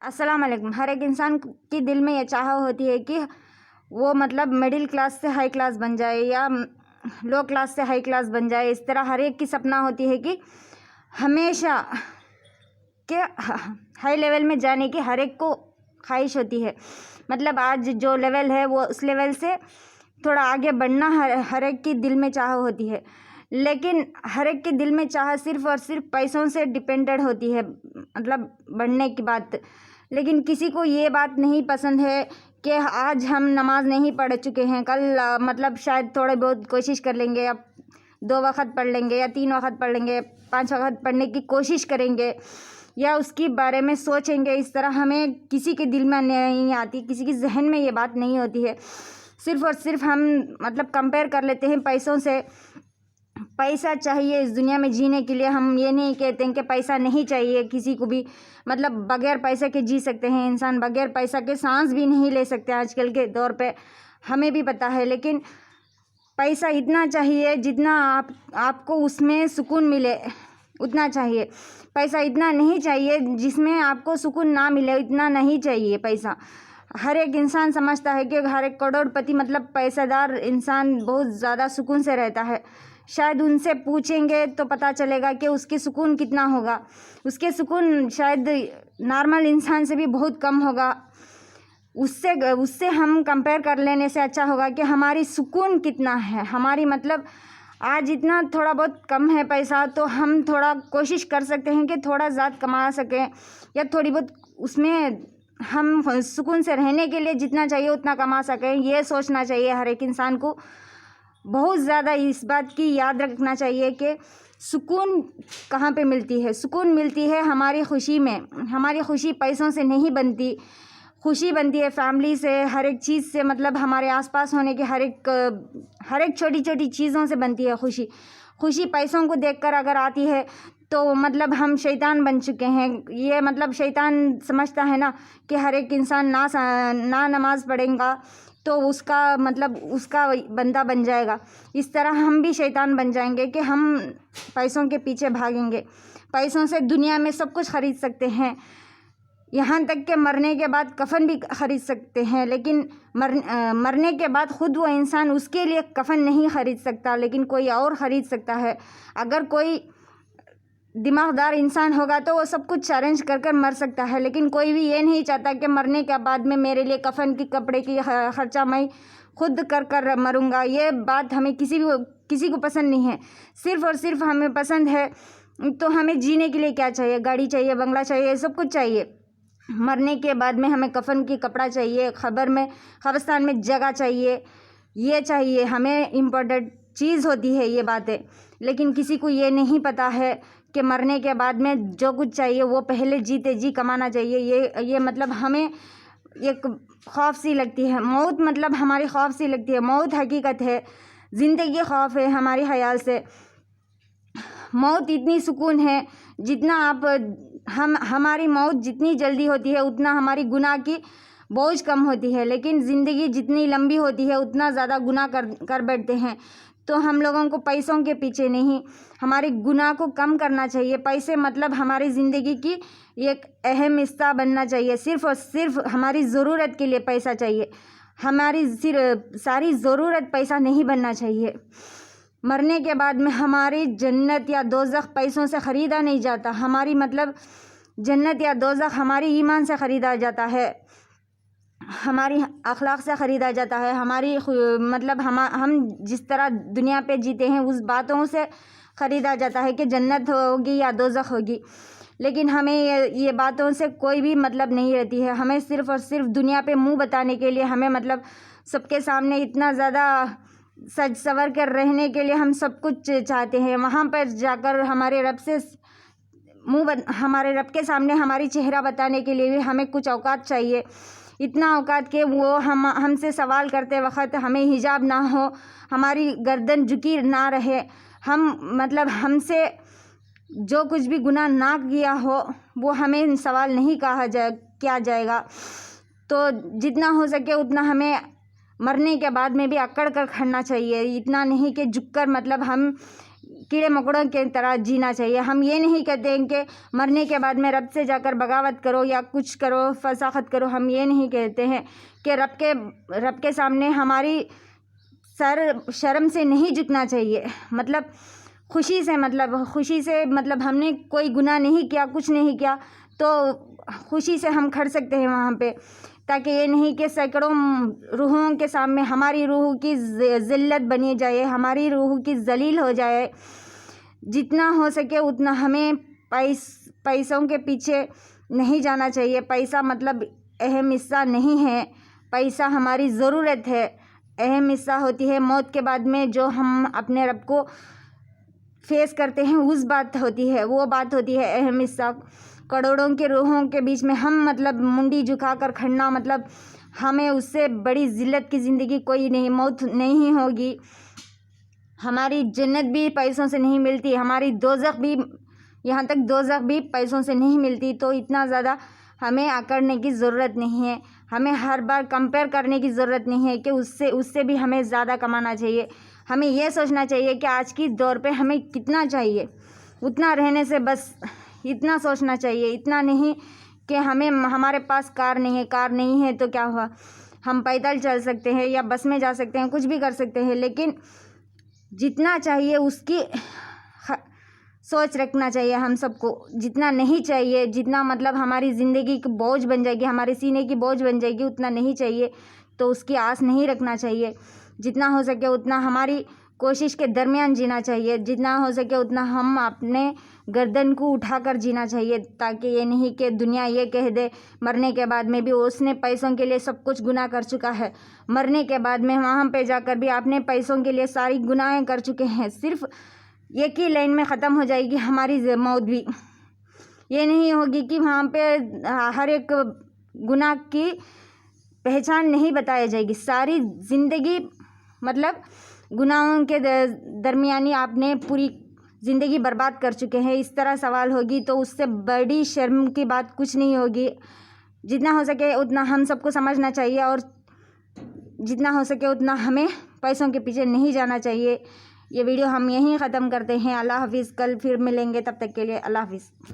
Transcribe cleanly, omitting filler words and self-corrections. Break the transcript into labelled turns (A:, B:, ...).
A: السلام علیکم۔ ہر ایک انسان کی دل میں یہ چاہت ہوتی ہے کہ وہ مڈل کلاس سے ہائی کلاس بن جائے یا لو کلاس سے ہائی کلاس بن جائے۔ اس طرح ہر ایک کی سپنا ہوتی ہے کہ ہمیشہ کہ ہائی لیول میں جانے کی ہر ایک کو خواہش ہوتی ہے۔ آج جو لیول ہے وہ اس لیول سے تھوڑا آگے بڑھنا ہر ایک کی دل میں چاہت ہوتی ہے، لیکن ہر ایک کے دل میں چاہت صرف اور صرف پیسوں سے ڈیپینڈڈ ہوتی ہے بڑھنے کی بات۔ لیکن کسی کو یہ بات نہیں پسند ہے کہ آج ہم نماز نہیں پڑھ چکے ہیں، کل شاید تھوڑے بہت کوشش کر لیں گے، اب 2 وقت پڑھ لیں گے یا 3 وقت پڑھ لیں گے، 5 وقت پڑھنے کی کوشش کریں گے یا اس کے بارے میں سوچیں گے۔ اس طرح ہمیں کسی کے دل میں نہیں آتی، کسی کے ذہن میں یہ بات نہیں ہوتی ہے۔ صرف اور صرف ہم کمپیئر کر لیتے ہیں پیسوں سے۔ پیسہ چاہیے اس دنیا میں جینے کے لیے، ہم یہ نہیں کہتے ہیں کہ پیسہ نہیں چاہیے کسی کو بھی، بغیر پیسے کے جی سکتے ہیں انسان، بغیر پیسہ کے سانس بھی نہیں لے سکتے آج کل کے دور پہ، ہمیں بھی پتہ ہے۔ لیکن پیسہ اتنا چاہیے جتنا آپ کو اس میں سکون ملے، اتنا چاہیے۔ پیسہ اتنا نہیں چاہیے جس میں آپ کو سکون نہ ملے، اتنا نہیں چاہیے پیسہ۔ ہر ایک انسان سمجھتا ہے کہ ہر ایک کروڑ پتی پیسہ دار انسان بہت زیادہ سکون سے رہتا ہے۔ شاید ان سے پوچھیں گے تو پتہ چلے گا کہ اس کے سکون کتنا ہوگا۔ اس کے سکون شاید نارمل انسان سے بھی بہت کم ہوگا۔ اس سے ہم کمپیئر کر لینے سے اچھا ہوگا کہ ہماری سکون کتنا ہے، ہماری آج اتنا تھوڑا بہت کم ہے پیسہ، تو ہم تھوڑا کوشش کر سکتے ہیں کہ تھوڑا زیادہ کما سکیں، یا تھوڑی بہت اس میں ہم سکون سے رہنے کے لیے جتنا چاہیے اتنا کما سکیں۔ یہ سوچنا چاہیے ہر ایک انسان کو۔ بہت زیادہ اس بات کی یاد رکھنا چاہیے کہ سکون کہاں پہ ملتی ہے۔ سکون ملتی ہے ہماری خوشی میں۔ ہماری خوشی پیسوں سے نہیں بنتی، خوشی بنتی ہے فیملی سے، ہر ایک چیز سے، ہمارے آس پاس ہونے کے ہر ایک چھوٹی چھوٹی چیزوں سے بنتی ہے خوشی۔ خوشی پیسوں کو دیکھ کر اگر آتی ہے تو ہم شیطان بن چکے ہیں۔ یہ شیطان سمجھتا ہے نا کہ ہر ایک انسان نہ نماز پڑھے گا تو اس کا بندہ بن جائے گا۔ اس طرح ہم بھی شیطان بن جائیں گے کہ ہم پیسوں کے پیچھے بھاگیں گے۔ پیسوں سے دنیا میں سب کچھ خرید سکتے ہیں، یہاں تک کہ مرنے کے بعد کفن بھی خرید سکتے ہیں، لیکن مرنے کے بعد خود وہ انسان اس کے لیے کفن نہیں خرید سکتا، لیکن کوئی اور خرید سکتا ہے۔ اگر کوئی دماغ دار انسان ہوگا تو وہ سب کچھ ارینج کر مر سکتا ہے، لیکن کوئی بھی یہ نہیں چاہتا کہ مرنے کے بعد میں میرے لیے کفن کی کپڑے کی خرچہ میں خود کر مروں گا۔ یہ بات ہمیں کسی کو پسند نہیں ہے۔ صرف اور صرف ہمیں پسند ہے تو ہمیں جینے کے لیے کیا چاہیے؟ گاڑی چاہیے، بنگلہ چاہیے، سب کچھ چاہیے۔ مرنے کے بعد میں ہمیں کفن کی کپڑا چاہیے، قبرستان میں جگہ چاہیے، یہ چاہیے ہمیں، امپورٹنٹ چیز ہوتی ہے یہ باتیں۔ لیکن کسی کو یہ نہیں پتہ ہے کہ مرنے کے بعد میں جو کچھ چاہیے وہ پہلے جیتے جی کمانا چاہیے۔ یہ ہمیں ایک خوف سی لگتی ہے، موت ہماری خوف سی لگتی ہے۔ موت حقیقت ہے، زندگی خوف ہے ہماری خیال سے۔ موت اتنی سکون ہے جتنا ہماری موت جتنی جلدی ہوتی ہے اتنا ہماری گناہ کی بوجھ کم ہوتی ہے، لیکن زندگی جتنی لمبی ہوتی ہے اتنا زیادہ گناہ کر بیٹھتے ہیں۔ تو ہم لوگوں کو پیسوں کے پیچھے نہیں، ہمارے گناہ کو کم کرنا چاہیے۔ پیسے ہماری زندگی کی ایک اہم حصہ بننا چاہیے۔ صرف اور صرف ہماری ضرورت کے لیے پیسہ چاہیے، ہماری ساری ضرورت پیسہ نہیں بننا چاہیے۔ مرنے کے بعد میں ہماری جنت یا دوزخ پیسوں سے خریدا نہیں جاتا، ہماری جنت یا دوزخ ہماری ایمان سے خریدا جاتا ہے، ہماری اخلاق سے خریدا جاتا ہے، ہماری ہم جس طرح دنیا پہ جیتے ہیں اس باتوں سے خریدا جاتا ہے کہ جنت ہوگی یا دوزخ ہوگی۔ لیکن ہمیں یہ باتوں سے کوئی بھی نہیں رہتی ہے۔ ہمیں صرف اور صرف دنیا پہ منہ بتانے کے لیے، ہمیں سب کے سامنے اتنا زیادہ سج سور کر رہنے کے لیے ہم سب کچھ چاہتے ہیں۔ وہاں پر جا کر ہمارے رب کے سامنے ہماری چہرہ بتانے کے لیے بھی ہمیں کچھ اوقات چاہیے، اتنا اوقات کہ وہ ہم سے سوال کرتے وقت ہمیں حجاب نہ ہو، ہماری گردن جھکی نہ رہے، ہم سے جو کچھ بھی گناہ نہ کیا ہو وہ ہمیں سوال نہیں کیا جائے گا۔ تو جتنا ہو سکے اتنا ہمیں مرنے کے بعد میں بھی اکڑ کر کھڑنا چاہیے، اتنا نہیں کہ جھک کر ہم کیڑے مکوڑوں کی طرح جینا چاہیے. ہم یہ نہیں کہتے ہیں کہ مرنے کے بعد میں رب سے جا کر بغاوت کرو یا کچھ کرو، فساخت کرو. ہم یہ نہیں کہتے ہیں کہ رب کے سامنے ہماری شرم سے نہیں جھکنا چاہیے. مطلب خوشی سے ہم نے کوئی گناہ نہیں کیا، کچھ نہیں کیا، تو خوشی سے ہم کھڑ سکتے ہیں وہاں پہ، تاکہ یہ نہیں کہ سینکڑوں روحوں کے سامنے ہماری روح کی ذلت بنی جائے، ہماری روح کی ذلیل ہو جائے. جتنا ہو سکے اتنا ہمیں پیسوں کے پیچھے نہیں جانا چاہیے. پیسہ مطلب اہم حصہ نہیں ہے، پیسہ ہماری ضرورت ہے. اہم حصہ ہوتی ہے موت کے بعد میں جو ہم اپنے رب کو فیس کرتے ہیں، وہ بات ہوتی ہے اہم حصہ. کروڑوں کے روحوں کے بیچ میں ہم منڈی جھکا کر کھڑنا، ہمیں اس سے بڑی ذلت کی زندگی کوئی نہیں. موت نہیں ہوگی. ہماری جنت بھی پیسوں سے نہیں ملتی، ہماری دوزخ بھی، یہاں تک دوزخ بھی پیسوں سے نہیں ملتی. تو اتنا زیادہ ہمیں اکڑنے کی ضرورت نہیں ہے. ہمیں ہر بار کمپیئر کرنے کی ضرورت نہیں ہے کہ اس سے بھی ہمیں زیادہ کمانا چاہیے. ہمیں یہ سوچنا چاہیے کہ آج کی دور پہ ہمیں کتنا چاہیے، اتنا رہنے سے بس اتنا سوچنا چاہیے. اتنا نہیں کہ ہمارے پاس کار نہیں ہے تو کیا ہوا، ہم پیدل چل سکتے ہیں یا بس میں جا سکتے ہیں، کچھ بھی کر سکتے ہیں، لیکن جتنا چاہیے اس کی سوچ رکھنا چاہیے ہم سب کو. جتنا نہیں چاہیے، جتنا ہماری زندگی کی بوجھ بن جائے گی، ہمارے سینے کی بوجھ بن جائے گی، اتنا نہیں چاہیے. تو اس کی آس نہیں رکھنا چاہیے. جتنا ہو سکے اتنا ہماری کوشش کے درمیان جینا چاہیے. جتنا ہو سکے اتنا ہم اپنے گردن کو اٹھا کر جینا چاہیے، تاکہ یہ نہیں کہ دنیا یہ کہہ دے مرنے کے بعد میں بھی اس نے پیسوں کے لیے سب کچھ گناہ کر چکا ہے. مرنے کے بعد میں وہاں پہ جا کر بھی آپ نے پیسوں کے لیے ساری گناہیں کر چکے ہیں. صرف ایک ہی لائن میں ختم ہو جائے گی ہماری موت بھی. یہ نہیں ہوگی کہ وہاں پہ ہر ایک گناہ کی پہچان نہیں بتائی جائے گی. ساری زندگی گناہوں کے درمیانی آپ نے پوری زندگی برباد کر چکے ہیں. اس طرح سوال ہوگی تو اس سے بڑی شرم کی بات کچھ نہیں ہوگی. جتنا ہو سکے اتنا ہم سب کو سمجھنا چاہیے، اور جتنا ہو سکے اتنا ہمیں پیسوں کے پیچھے نہیں جانا چاہیے. یہ ویڈیو ہم یہیں ختم کرتے ہیں. اللہ حافظ. کل پھر ملیں گے، تب تک کے لیے اللہ حافظ.